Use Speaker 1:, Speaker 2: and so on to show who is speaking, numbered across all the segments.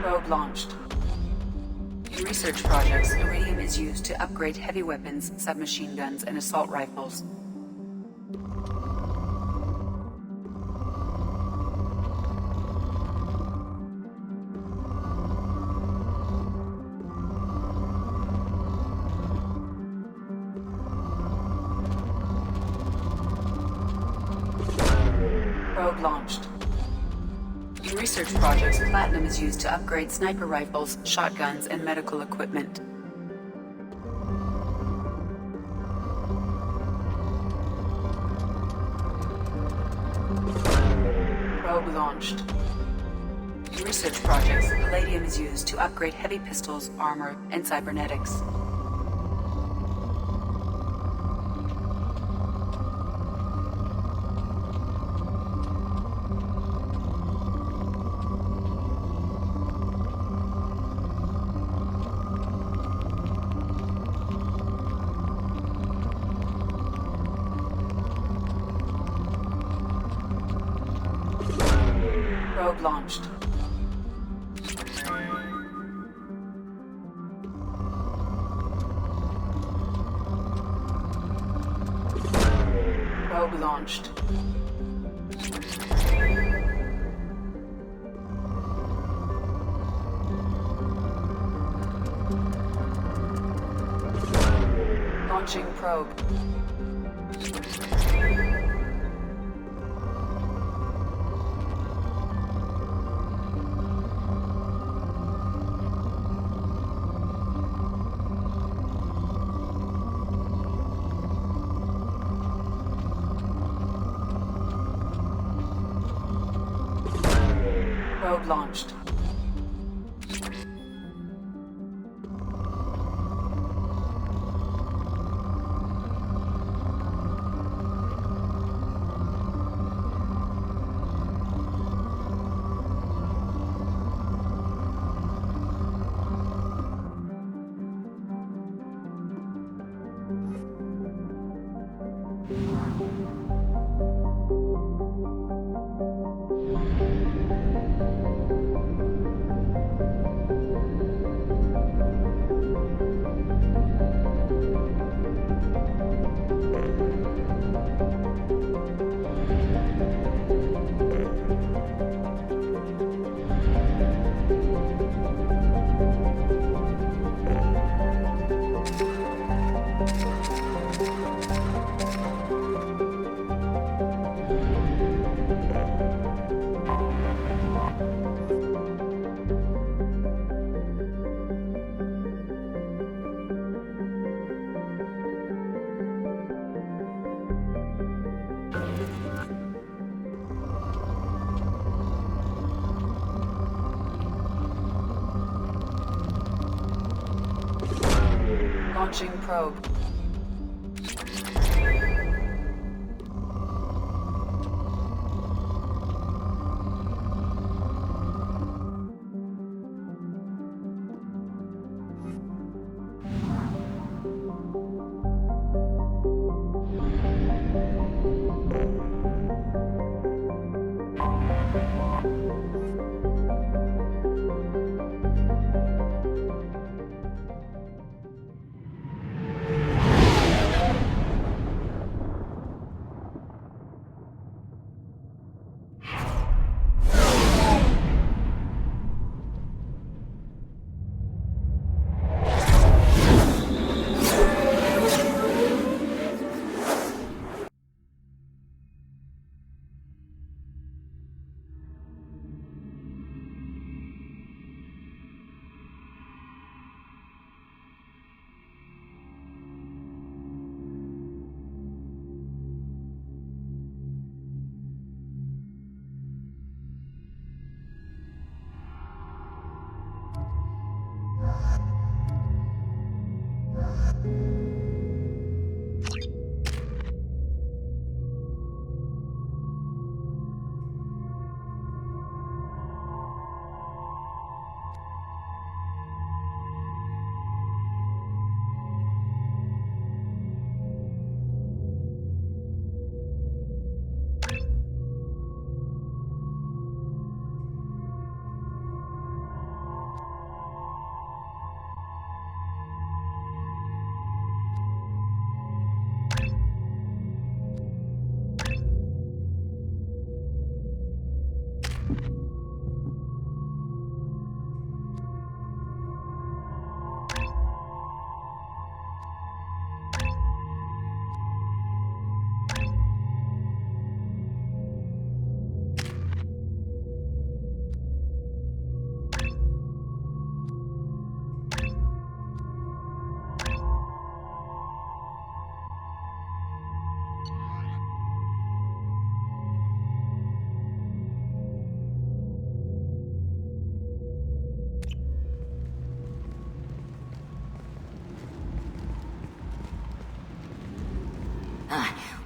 Speaker 1: Probe launched. In research projects, iridium is used to upgrade heavy weapons, submachine guns, and assault rifles. Probe launched. In research projects, platinum is used to upgrade sniper rifles, shotguns, and medical equipment. Probe launched. In research projects, palladium is used to upgrade heavy pistols, armor, and cybernetics. Probe launched. Probe launched. Launching probe. Probe launched. Launching probe.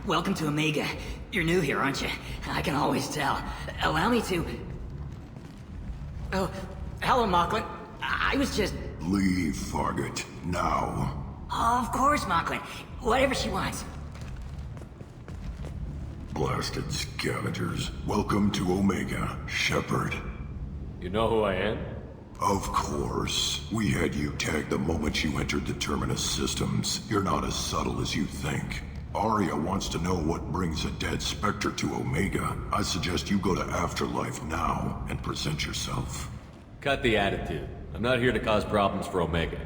Speaker 2: Welcome to Omega. You're new here, aren't you? I can always tell. Allow me to... Oh, hello, Mocklin. I was just...
Speaker 3: Leave, Fargate, now.
Speaker 2: Oh, of course, Mocklin. Whatever she wants.
Speaker 3: Blasted scavengers. Welcome to Omega, Shepard.
Speaker 4: You know who I am?
Speaker 3: Of course. We had you tagged the moment you entered the Terminus systems. You're not as subtle as you think. Aria wants to know what brings a dead Spectre to Omega. I suggest you go to Afterlife now and present yourself.
Speaker 4: Cut the attitude. I'm not here to cause problems for Omega.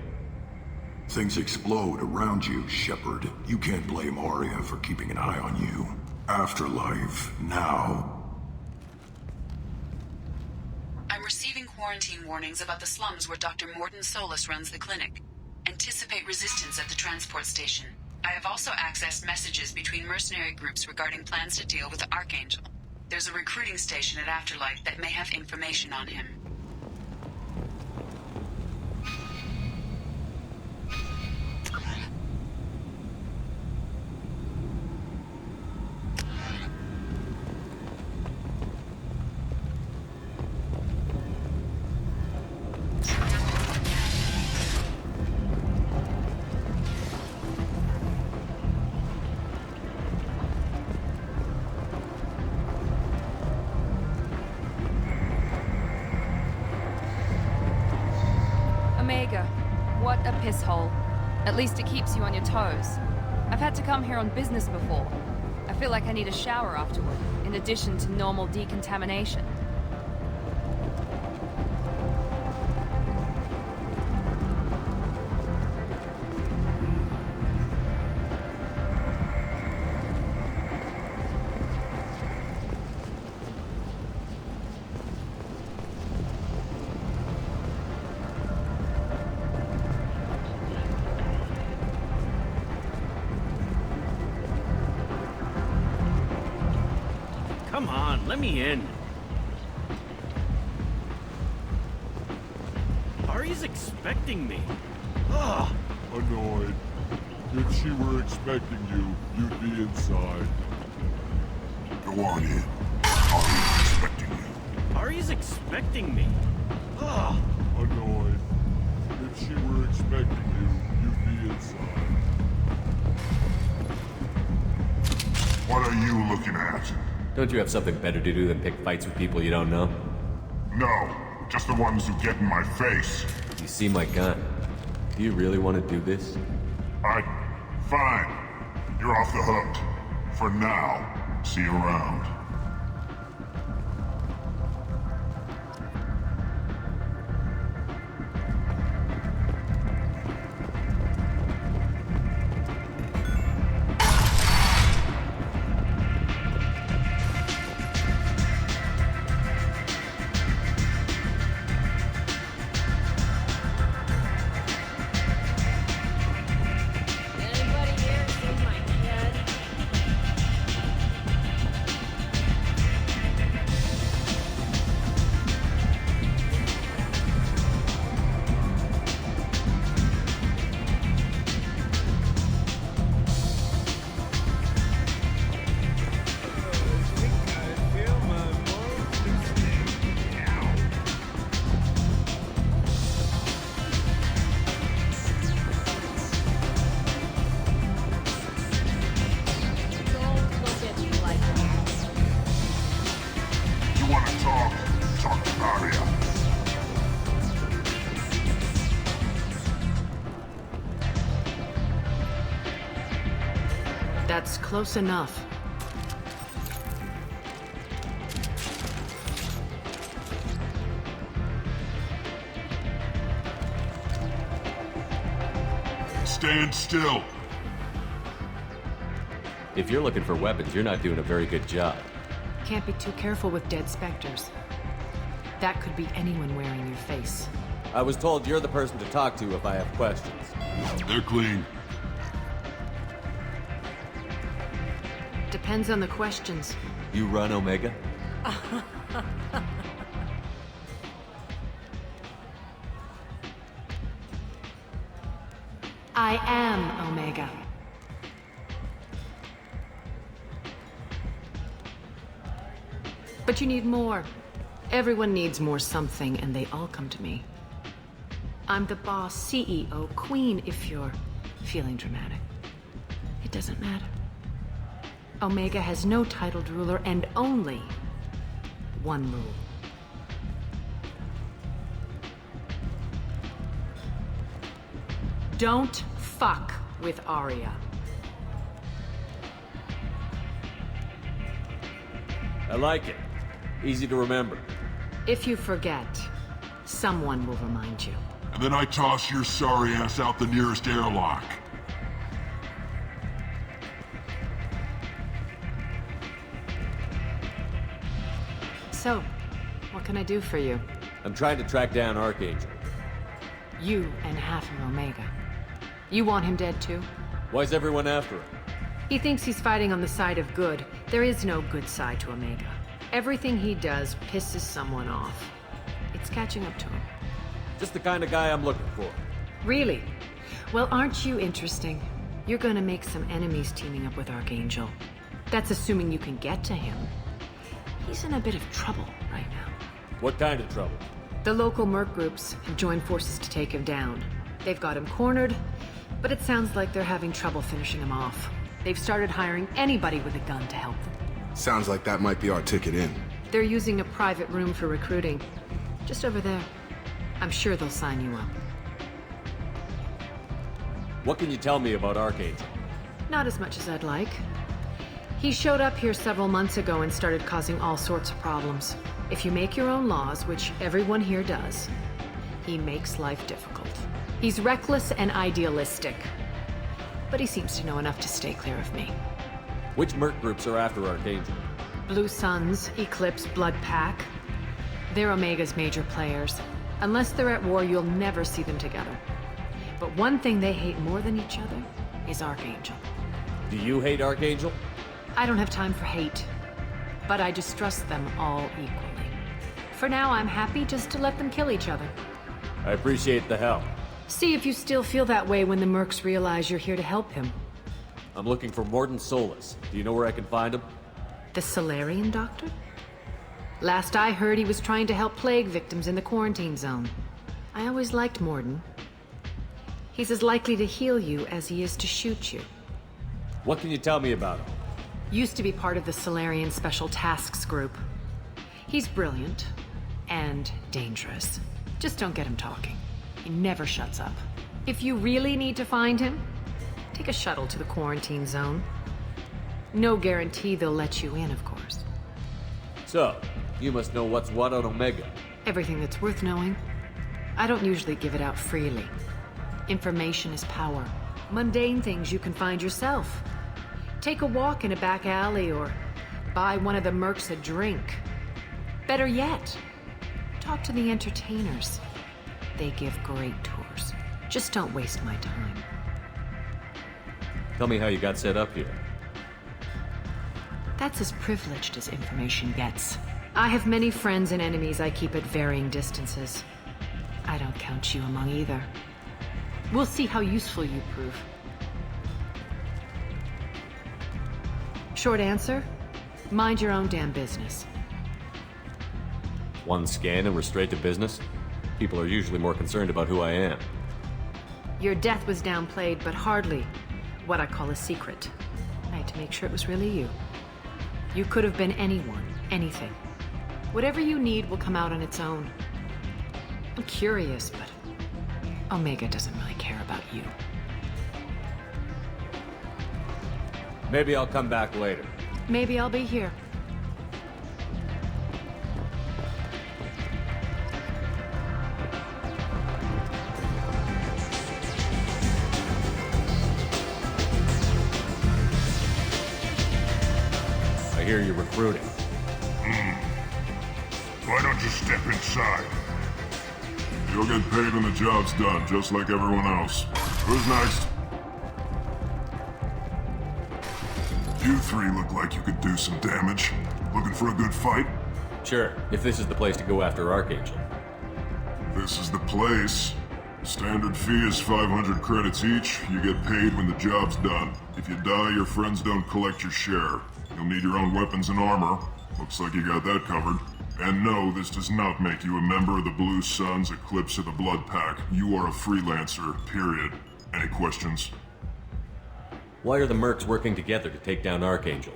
Speaker 3: Things explode around you, Shepard. You can't blame Aria for keeping an eye on you. Afterlife, now.
Speaker 1: I'm receiving quarantine warnings about the slums where Dr. Mordin Solus runs the clinic. Anticipate resistance at the transport station. I have also accessed messages between mercenary groups regarding plans to deal with the Archangel. There's a recruiting station at Afterlife that may have information on him.
Speaker 5: Omega. What a piss hole. At least it keeps you on your toes. I've had to come here on business before. I feel like I need a shower afterward, in addition to normal decontamination.
Speaker 6: Come on, let me in. Ari's expecting me. Ugh.
Speaker 7: Annoyed. If she were expecting you, you'd be inside.
Speaker 3: Go on in. Ari's expecting you.
Speaker 6: Ari's expecting me. Ugh.
Speaker 7: Annoyed. If she were expecting you, you'd be inside.
Speaker 8: What are you looking at?
Speaker 4: Don't you have something better to do than pick fights with people you don't know?
Speaker 8: No, just the ones who get in my face.
Speaker 4: You see my gun. Do you really want to do this?
Speaker 8: Fine. You're off the hook. For now. See you around.
Speaker 5: Anybody here see my kid? Don't look at me like that.
Speaker 8: You want to talk? Talk to Aria.
Speaker 9: That's close enough.
Speaker 8: Stand still.
Speaker 4: If you're looking for weapons, you're not doing a very good job.
Speaker 9: Can't be too careful with dead specters. That could be anyone wearing your face.
Speaker 4: I was told you're the person to talk to if I have questions.
Speaker 8: They're clean.
Speaker 9: Depends on the questions.
Speaker 4: You run Omega?
Speaker 9: I am Omega. But you need more. Everyone needs more something, and they all come to me. I'm the boss, CEO, queen, if you're feeling dramatic. It doesn't matter. Omega has no titled ruler and only one rule. Don't fuck with Arya.
Speaker 4: I like it. Easy to remember.
Speaker 9: If you forget, someone will remind you.
Speaker 8: And then I toss your sorry ass out the nearest airlock.
Speaker 9: So, what can I do for you?
Speaker 4: I'm trying to track down Archangel.
Speaker 9: You and half of Omega. You want him dead too?
Speaker 4: Why's everyone after him?
Speaker 9: He thinks he's fighting on the side of good. There is no good side to Omega. Everything he does pisses someone off. It's catching up to him.
Speaker 4: Just the kind of guy I'm looking for.
Speaker 9: Really? Well, aren't you interesting? You're gonna make some enemies teaming up with Archangel. That's assuming you can get to him. He's in a bit of trouble right now.
Speaker 4: What kind of trouble?
Speaker 9: The local merc groups have joined forces to take him down. They've got him cornered, but it sounds like they're having trouble finishing him off. They've started hiring anybody with a gun to help them.
Speaker 10: Sounds like that might be our ticket in.
Speaker 9: They're using a private room for recruiting. Just over there. I'm sure they'll sign you up.
Speaker 4: What can you tell me about Archangel?
Speaker 9: Not as much as I'd like. He showed up here several months ago and started causing all sorts of problems. If you make your own laws, which everyone here does, he makes life difficult. He's reckless and idealistic. But he seems to know enough to stay clear of me.
Speaker 4: Which merc groups are after Archangel?
Speaker 9: Blue Suns, Eclipse, Blood Pack. They're Omega's major players. Unless they're at war, you'll never see them together. But one thing they hate more than each other is Archangel.
Speaker 4: Do you hate Archangel?
Speaker 9: I don't have time for hate, but I distrust them all equally. For now, I'm happy just to let them kill each other.
Speaker 4: I appreciate the help.
Speaker 9: See if you still feel that way when the mercs realize you're here to help him.
Speaker 4: I'm looking for Mordin Solus. Do you know where I can find him?
Speaker 9: The Solarian doctor? Last I heard, he was trying to help plague victims in the quarantine zone. I always liked Mordin. He's as likely to heal you as he is to shoot you.
Speaker 4: What can you tell me about him?
Speaker 9: Used to be part of the Solarian Special Tasks Group. He's brilliant and dangerous. Just don't get him talking. He never shuts up. If you really need to find him, take a shuttle to the quarantine zone. No guarantee they'll let you in, of course.
Speaker 4: So, you must know what's what on Omega.
Speaker 9: Everything that's worth knowing. I don't usually give it out freely. Information is power. Mundane things you can find yourself. Take a walk in a back alley or buy one of the mercs a drink. Better yet, talk to the entertainers. They give great tours. Just don't waste my time.
Speaker 4: Tell me how you got set up here.
Speaker 9: That's as privileged as information gets. I have many friends and enemies I keep at varying distances. I don't count you among either. We'll see how useful you prove. Short answer, mind your own damn business.
Speaker 4: One scan and we're straight to business? People are usually more concerned about who I am.
Speaker 9: Your death was downplayed, but hardly what I call a secret. I had to make sure it was really you. You could have been anyone, anything. Whatever you need will come out on its own. I'm curious, but Omega doesn't really care about you.
Speaker 4: Maybe I'll come back later.
Speaker 9: Maybe I'll be here.
Speaker 4: I hear you're recruiting.
Speaker 8: Why don't you step inside?
Speaker 3: You'll get paid when the job's done, just like everyone else. Who's next? You three look like you could do some damage. Looking for a good fight?
Speaker 4: Sure, if this is the place to go after Archangel.
Speaker 3: This is the place. Standard fee is 500 credits each. You get paid when the job's done. If you die, your friends don't collect your share. You'll need your own weapons and armor.
Speaker 8: Looks like you got that covered. And no, this does not make you a member of the Blue Suns, Eclipse, or the Blood Pack. You are a freelancer, period. Any questions?
Speaker 4: Why are the mercs working together to take down Archangel?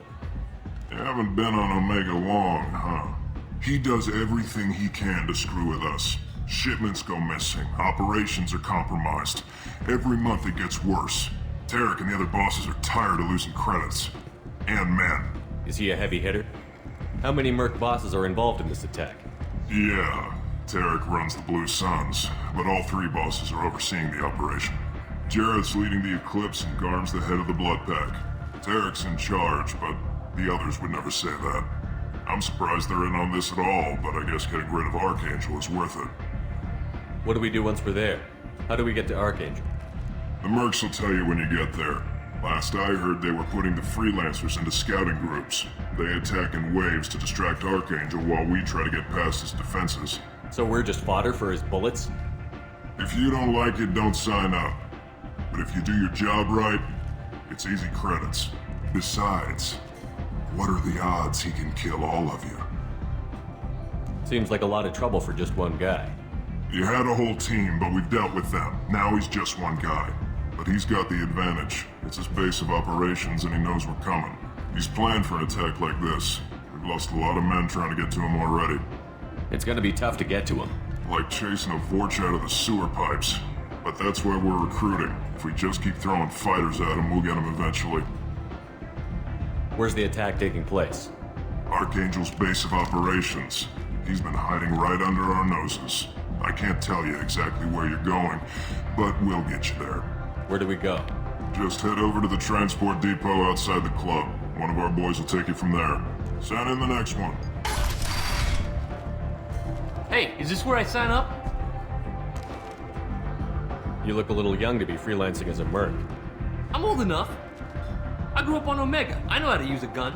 Speaker 8: You haven't been on Omega long, huh? He does everything he can to screw with us. Shipments go missing, operations are compromised. Every month it gets worse. Tarek and the other bosses are tired of losing credits. And men.
Speaker 4: Is he a heavy hitter? How many merc bosses are involved in this attack?
Speaker 8: Yeah, Tarek runs the Blue Suns, but all three bosses are overseeing the operation. Jared's leading the Eclipse and Garm's the head of the Blood Pack. Tarek's in charge, but the others would never say that. I'm surprised they're in on this at all, but I guess getting rid of Archangel is worth it.
Speaker 4: What do we do once we're there? How do we get to Archangel?
Speaker 8: The mercs will tell you when you get there. Last I heard, they were putting the freelancers into scouting groups. They attack in waves to distract Archangel while we try to get past his defenses.
Speaker 4: So we're just fodder for his bullets?
Speaker 8: If you don't like it, don't sign up. But if you do your job right, it's easy credits. Besides, what are the odds he can kill all of you?
Speaker 4: Seems like a lot of trouble for just one guy.
Speaker 8: You had a whole team, but we've dealt with them. Now he's just one guy. But he's got the advantage. It's his base of operations and he knows we're coming. He's planned for an attack like this. We've lost a lot of men trying to get to him already.
Speaker 4: It's gonna be tough to get to him.
Speaker 8: Like chasing a Vorch out of the sewer pipes. But that's why we're recruiting. If we just keep throwing fighters at him, we'll get him eventually.
Speaker 4: Where's the attack taking place?
Speaker 8: Archangel's base of operations. He's been hiding right under our noses. I can't tell you exactly where you're going, but we'll get you there.
Speaker 4: Where do we go?
Speaker 8: Just head over to the transport depot outside the club. One of our boys will take you from there. Send in the next one.
Speaker 11: Hey, is this where I sign up?
Speaker 4: You look a little young to be freelancing as a merc.
Speaker 11: I'm old enough. I grew up on Omega. I know how to use a gun.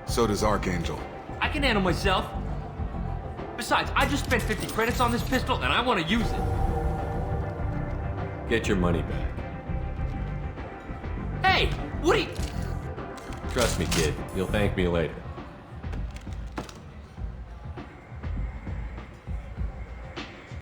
Speaker 10: So does Archangel.
Speaker 11: I can handle myself. Besides, I just spent 50 credits on this pistol and I want to use it.
Speaker 4: Get your money back.
Speaker 11: Hey, what are you...
Speaker 4: Trust me, kid. You'll thank me later.